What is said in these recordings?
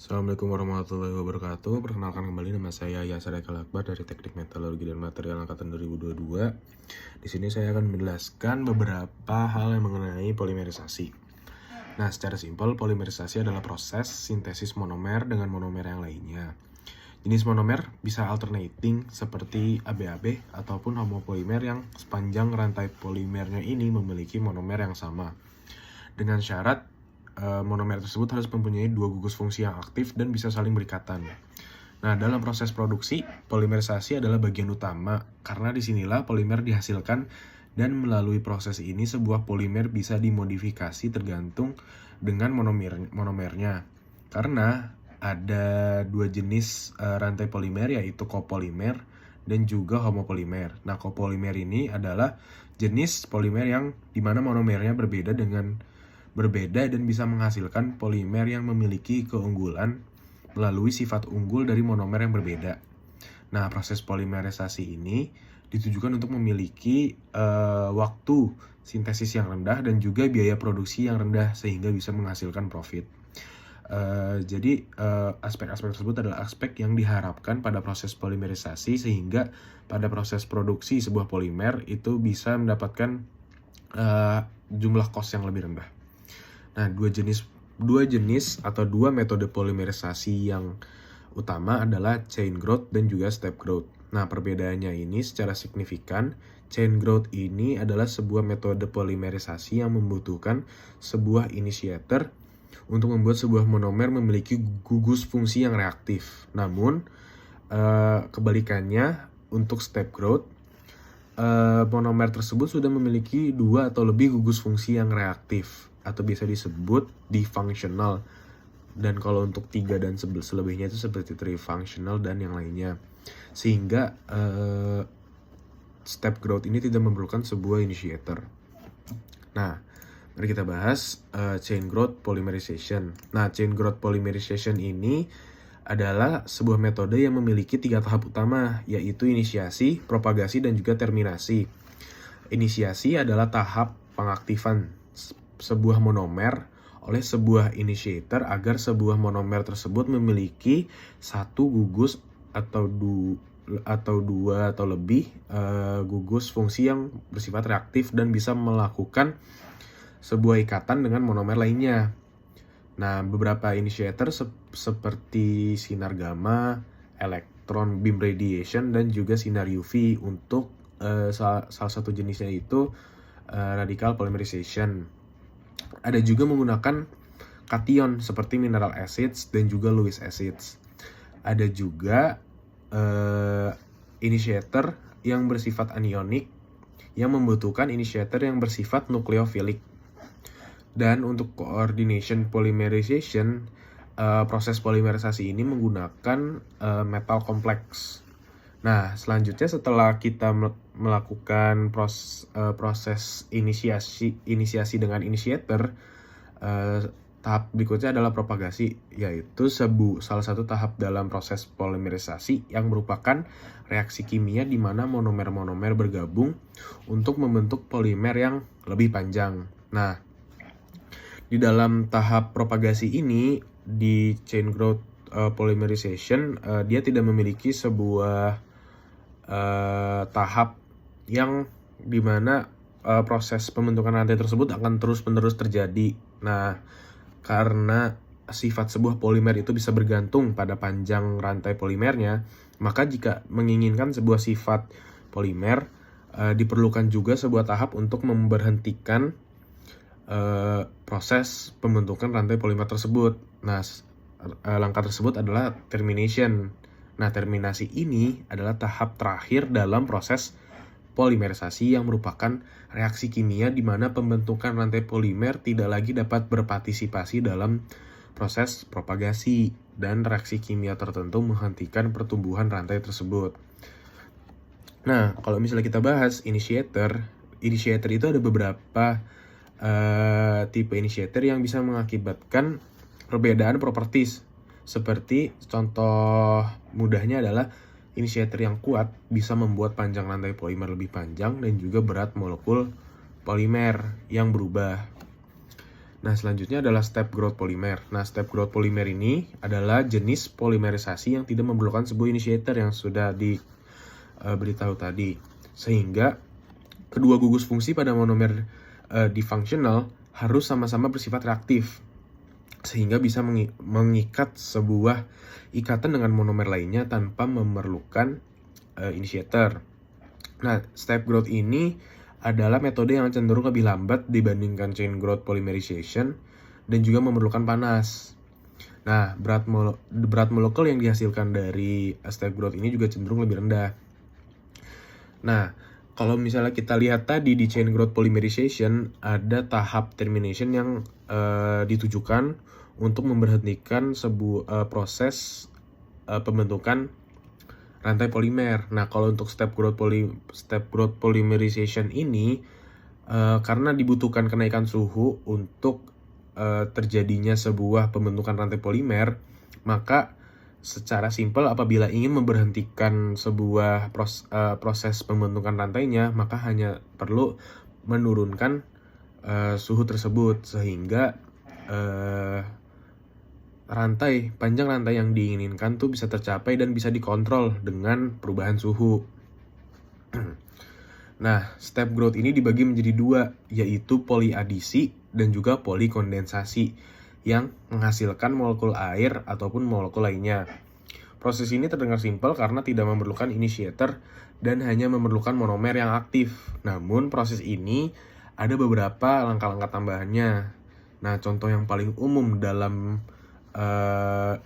Assalamualaikum warahmatullahi wabarakatuh. Perkenalkan kembali, nama saya Yasar Eka Akbar dari Teknik Metalurgi dan Material Angkatan 2022. Di sini saya akan menjelaskan beberapa hal yang mengenai polimerisasi. Nah, secara simpel, polimerisasi adalah proses sintesis monomer dengan monomer yang lainnya. Jenis monomer bisa alternating seperti ABAB ataupun homopolimer yang sepanjang rantai polimernya ini memiliki monomer yang sama. Dengan syarat monomer tersebut harus mempunyai dua gugus fungsi yang aktif dan bisa saling berikatan. Nah, dalam proses produksi, polimerisasi adalah bagian utama karena disinilah polimer dihasilkan, dan melalui proses ini sebuah polimer bisa dimodifikasi tergantung dengan monomernya. Karena ada dua jenis rantai polimer, yaitu copolimer dan juga homopolimer. Nah, copolimer ini adalah jenis polimer yang dimana monomernya berbeda dan bisa menghasilkan polimer yang memiliki keunggulan melalui sifat unggul dari monomer yang berbeda. Nah, proses polimerisasi ini ditujukan untuk memiliki waktu sintesis yang rendah dan juga biaya produksi yang rendah sehingga bisa menghasilkan profit. Jadi aspek-aspek tersebut adalah aspek yang diharapkan pada proses polimerisasi sehingga pada proses produksi sebuah polimer itu bisa mendapatkan jumlah cost yang lebih rendah. Nah, dua jenis atau dua metode polimerisasi yang utama adalah chain growth dan juga step growth. Nah, perbedaannya ini secara signifikan, chain growth ini adalah sebuah metode polimerisasi yang membutuhkan sebuah initiator untuk membuat sebuah monomer memiliki gugus fungsi yang reaktif. Namun, kebalikannya untuk step growth, monomer tersebut sudah memiliki dua atau lebih gugus fungsi yang reaktif atau bisa disebut difunctional, dan kalau untuk 3 dan selebihnya itu seperti trifunctional dan yang lainnya, sehingga step growth ini tidak memerlukan sebuah initiator. Nah, mari kita bahas chain growth polymerization. Nah, chain growth polymerization ini adalah sebuah metode yang memiliki 3 tahap utama, yaitu inisiasi, propagasi, dan juga terminasi. Inisiasi adalah tahap pengaktifan sebuah monomer oleh sebuah initiator agar sebuah monomer tersebut memiliki satu gugus atau dua atau lebih gugus fungsi yang bersifat reaktif dan bisa melakukan sebuah ikatan dengan monomer lainnya. Nah, beberapa initiator seperti sinar gamma, electron beam radiation, dan juga sinar UV. Untuk salah satu jenisnya itu radical polymerization. Ada juga menggunakan kation seperti mineral acids dan juga Lewis acids. Ada juga initiator yang bersifat anionik yang membutuhkan initiator yang bersifat nukleofilik. Dan untuk coordination polymerization, proses polimerisasi ini menggunakan metal kompleks. Nah, selanjutnya setelah kita melakukan proses inisiasi dengan initiator, tahap berikutnya adalah propagasi, yaitu salah satu tahap dalam proses polimerisasi yang merupakan reaksi kimia di mana monomer-monomer bergabung untuk membentuk polimer yang lebih panjang. Nah, di dalam tahap propagasi ini, di chain growth polymerization, dia tidak memiliki sebuah tahap yang dimana proses pembentukan rantai tersebut akan terus-menerus terjadi. Nah, karena sifat sebuah polimer itu bisa bergantung pada panjang rantai polimernya, maka jika menginginkan sebuah sifat polimer, diperlukan juga sebuah tahap untuk memberhentikan proses pembentukan rantai polimer tersebut. Nah, langkah tersebut adalah termination. Nah, terminasi ini adalah tahap terakhir dalam proses polimerisasi yang merupakan reaksi kimia di mana pembentukan rantai polimer tidak lagi dapat berpartisipasi dalam proses propagasi, dan reaksi kimia tertentu menghentikan pertumbuhan rantai tersebut. Nah, kalau misalnya kita bahas initiator itu ada beberapa tipe initiator yang bisa mengakibatkan perbedaan properties. Seperti contoh mudahnya adalah inisiator yang kuat bisa membuat panjang rantai polimer lebih panjang dan juga berat molekul polimer yang berubah. Nah, selanjutnya adalah step growth polymer. Nah, step growth polymer ini adalah jenis polimerisasi yang tidak memerlukan sebuah initiator yang sudah diberitahu tadi. Sehingga kedua gugus fungsi pada monomer difungsional harus sama-sama bersifat reaktif, sehingga bisa mengikat sebuah ikatan dengan monomer lainnya tanpa memerlukan initiator. Nah, step growth ini adalah metode yang cenderung lebih lambat dibandingkan chain growth polymerization dan juga memerlukan panas. Nah, berat molekul yang dihasilkan dari step growth ini juga cenderung lebih rendah. Nah, kalau misalnya kita lihat tadi di chain growth polymerization, ada tahap termination yang ditujukan untuk memberhentikan sebuah proses pembentukan rantai polimer. Nah, kalau untuk step growth polymerization ini karena dibutuhkan kenaikan suhu untuk terjadinya sebuah pembentukan rantai polimer, maka secara simpel apabila ingin memberhentikan sebuah proses pembentukan rantainya, maka hanya perlu menurunkan suhu tersebut sehingga panjang rantai yang diinginkan tuh bisa tercapai dan bisa dikontrol dengan perubahan suhu. Nah, step growth ini dibagi menjadi dua, yaitu poliadisi dan juga polikondensasi yang menghasilkan molekul air ataupun molekul lainnya. Proses ini terdengar simpel karena tidak memerlukan initiator dan hanya memerlukan monomer yang aktif. Namun, proses ini ada beberapa langkah-langkah tambahannya. Nah, contoh yang paling umum dalam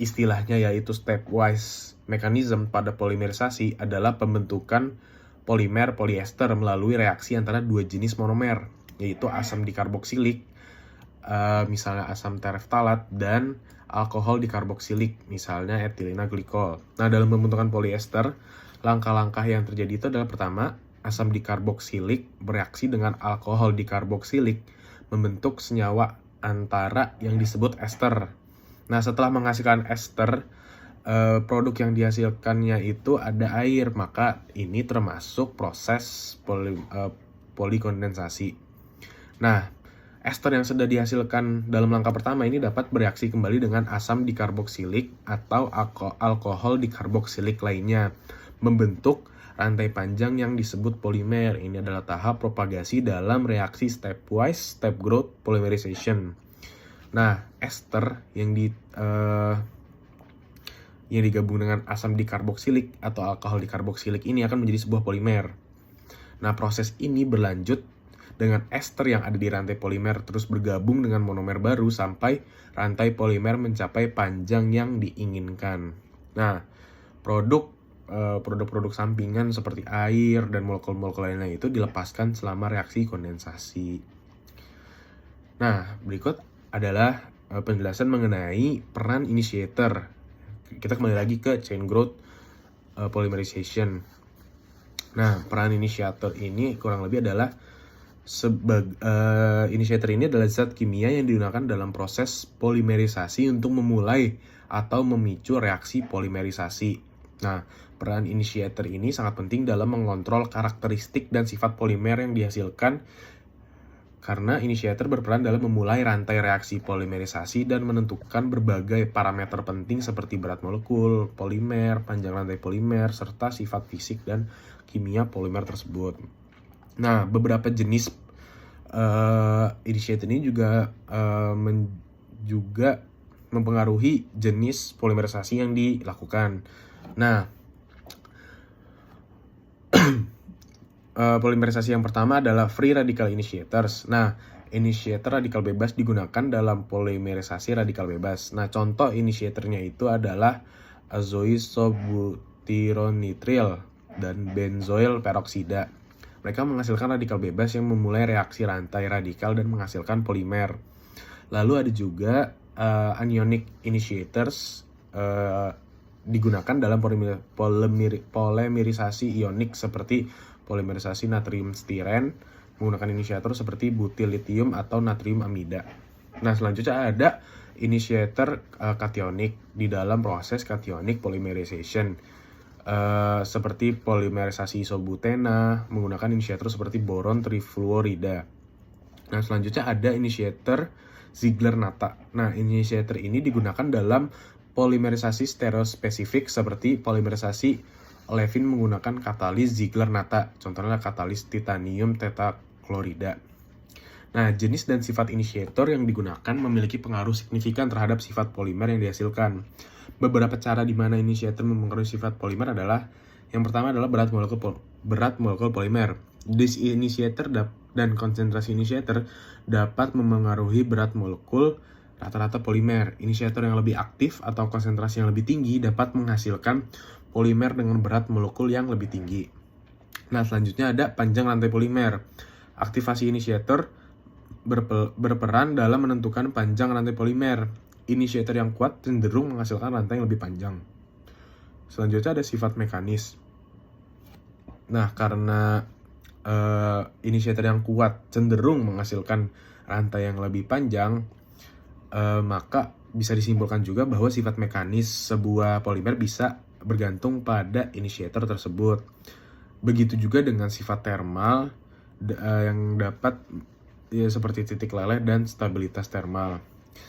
istilahnya yaitu stepwise mechanism pada polimerisasi adalah pembentukan polimer polyester melalui reaksi antara dua jenis monomer, yaitu asam dikarboksilik, misalnya asam tereftalat, dan alkohol dikarboksilik, misalnya etilena glikol. Nah, dalam pembentukan polyester, langkah-langkah yang terjadi itu adalah pertama, asam dikarboksilik bereaksi dengan alkohol dikarboksilik membentuk senyawa antara yang disebut ester. Nah, setelah menghasilkan ester, produk yang dihasilkannya itu ada air, maka ini termasuk proses polikondensasi. Nah, ester yang sudah dihasilkan dalam langkah pertama ini dapat bereaksi kembali dengan asam dikarboksilik atau alkohol dikarboksilik lainnya, membentuk rantai panjang yang disebut polimer. Ini adalah tahap propagasi dalam reaksi stepwise step growth polymerization. Nah, ester yang digabung dengan asam dikarboksilik atau alkohol dikarboksilik ini akan menjadi sebuah polimer. Nah, proses ini berlanjut dengan ester yang ada di rantai polimer terus bergabung dengan monomer baru sampai rantai polimer mencapai panjang yang diinginkan. Nah, produk-produk sampingan seperti air dan molekul-molekul lainnya itu dilepaskan selama reaksi kondensasi. Nah, berikut adalah penjelasan mengenai peran initiator. Kita kembali lagi ke chain growth polymerization. Nah, peran initiator ini kurang lebih adalah initiator ini adalah zat kimia yang digunakan dalam proses polimerisasi untuk memulai atau memicu reaksi polimerisasi. Nah, peran initiator ini sangat penting dalam mengontrol karakteristik dan sifat polimer yang dihasilkan karena initiator berperan dalam memulai rantai reaksi polimerisasi dan menentukan berbagai parameter penting seperti berat molekul, polimer, panjang rantai polimer, serta sifat fisik dan kimia polimer tersebut. Nah, beberapa jenis initiator ini juga mempengaruhi jenis polimerisasi yang dilakukan. Nah, polimerisasi yang pertama adalah free radical initiators. Nah, initiator radikal bebas digunakan dalam polimerisasi radikal bebas. Nah, contoh initiatornya itu adalah azoisobutyronitril dan benzoil peroksida. Mereka menghasilkan radikal bebas yang memulai reaksi rantai radikal dan menghasilkan polimer. Lalu ada juga anionic initiators digunakan dalam polimerisasi ionik seperti polimerisasi natrium stiren menggunakan inisiator seperti butil litium atau natrium amida. Nah, selanjutnya ada initiator kationik di dalam proses cationic polymerization seperti polimerisasi isobutena menggunakan inisiator seperti boron trifluorida. Nah, selanjutnya ada inisiator Ziegler-Natta. Nah, initiator ini digunakan dalam polimerisasi stereospesifik seperti polimerisasi olefin menggunakan katalis Ziegler-Natta. Contohnya katalis titanium tetaklorida. Nah, jenis dan sifat inisiator yang digunakan memiliki pengaruh signifikan terhadap sifat polimer yang dihasilkan. Beberapa cara di mana inisiator mempengaruhi sifat polimer adalah yang pertama adalah berat molekul polimer. Initiator dan konsentrasi inisiator dapat memengaruhi berat molekul rata-rata polimer. Inisiator yang lebih aktif atau konsentrasi yang lebih tinggi dapat menghasilkan polimer dengan berat molekul yang lebih tinggi. Nah, selanjutnya ada panjang rantai polimer. Aktivasi inisiator berperan dalam menentukan panjang rantai polimer. Inisiator yang kuat cenderung menghasilkan rantai yang lebih panjang. Selanjutnya ada sifat mekanis. Nah, karena inisiator yang kuat cenderung menghasilkan rantai yang lebih panjang, maka bisa disimpulkan juga bahwa sifat mekanis sebuah polimer bisa bergantung pada inisiator tersebut. Begitu juga dengan sifat termal yang dapat seperti titik leleh dan stabilitas termal.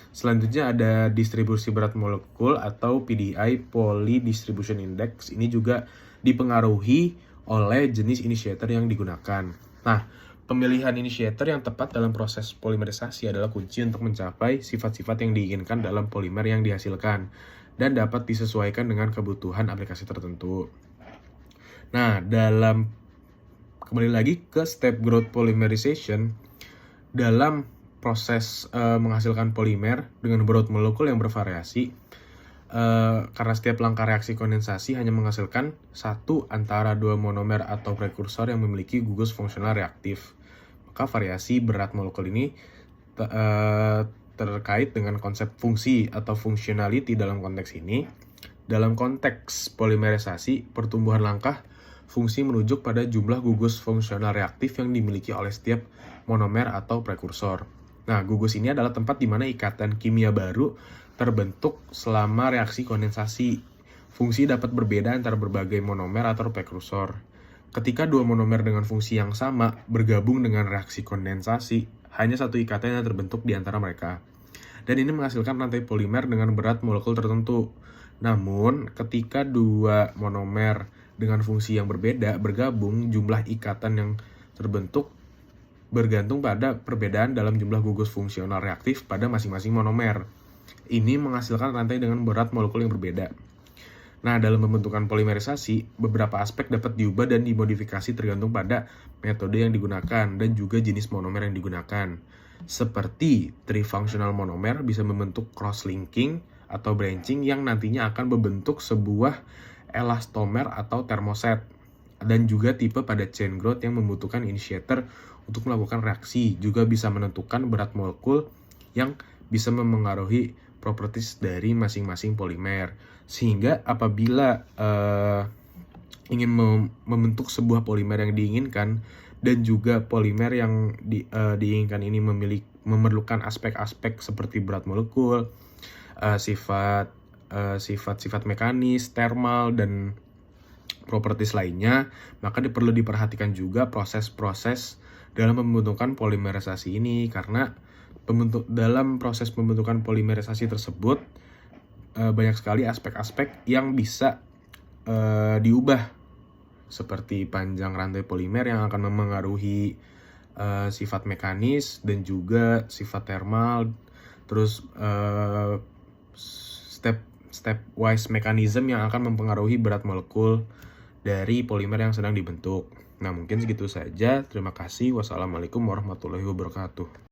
Selanjutnya ada distribusi berat molekul atau PDI, Poly Distribution Index. Ini juga dipengaruhi oleh jenis inisiator yang digunakan. Nah, pemilihan inisiator yang tepat dalam proses polimerisasi adalah kunci untuk mencapai sifat-sifat yang diinginkan dalam polimer yang dihasilkan dan dapat disesuaikan dengan kebutuhan aplikasi tertentu. Nah, kembali lagi ke step growth polymerization, dalam proses menghasilkan polimer dengan berat molekul yang bervariasi, karena setiap langkah reaksi kondensasi hanya menghasilkan satu antara dua monomer atau prekursor yang memiliki gugus fungsional reaktif, maka variasi berat molekul ini terkait dengan konsep fungsi atau functionality dalam konteks ini. Dalam konteks polimerisasi, pertumbuhan langkah fungsi merujuk pada jumlah gugus fungsional reaktif yang dimiliki oleh setiap monomer atau prekursor. Nah, gugus ini adalah tempat di mana ikatan kimia baru terbentuk selama reaksi kondensasi. Fungsi dapat berbeda antara berbagai monomer atau prekursor. Ketika dua monomer dengan fungsi yang sama bergabung dengan reaksi kondensasi, hanya satu ikatan yang terbentuk di antara mereka. Dan ini menghasilkan rantai polimer dengan berat molekul tertentu. Namun, ketika dua monomer dengan fungsi yang berbeda bergabung, jumlah ikatan yang terbentuk bergantung pada perbedaan dalam jumlah gugus fungsional reaktif pada masing-masing monomer. Ini menghasilkan rantai dengan berat molekul yang berbeda. Nah, dalam pembentukan polimerisasi, beberapa aspek dapat diubah dan dimodifikasi tergantung pada metode yang digunakan dan juga jenis monomer yang digunakan. Seperti trifunctional monomer bisa membentuk cross-linking atau branching yang nantinya akan membentuk sebuah elastomer atau termoset. Dan juga tipe pada chain growth yang membutuhkan initiator untuk melakukan reaksi, juga bisa menentukan berat molekul yang bisa memengaruhi properties dari masing-masing polimer. Sehingga apabila ingin membentuk sebuah polimer yang diinginkan dan juga polimer yang diinginkan ini memerlukan aspek-aspek seperti berat molekul, sifat-sifat mekanis, termal, dan properties lainnya, maka perlu diperhatikan juga proses-proses dalam pembentukan polimerisasi ini, karena dalam proses pembentukan polimerisasi tersebut banyak sekali aspek-aspek yang bisa diubah, seperti panjang rantai polimer yang akan memengaruhi sifat mekanis dan juga sifat termal, terus step-wise mechanism yang akan mempengaruhi berat molekul dari polimer yang sedang dibentuk. Nah, mungkin segitu saja. Terima kasih. Wassalamualaikum warahmatullahi wabarakatuh.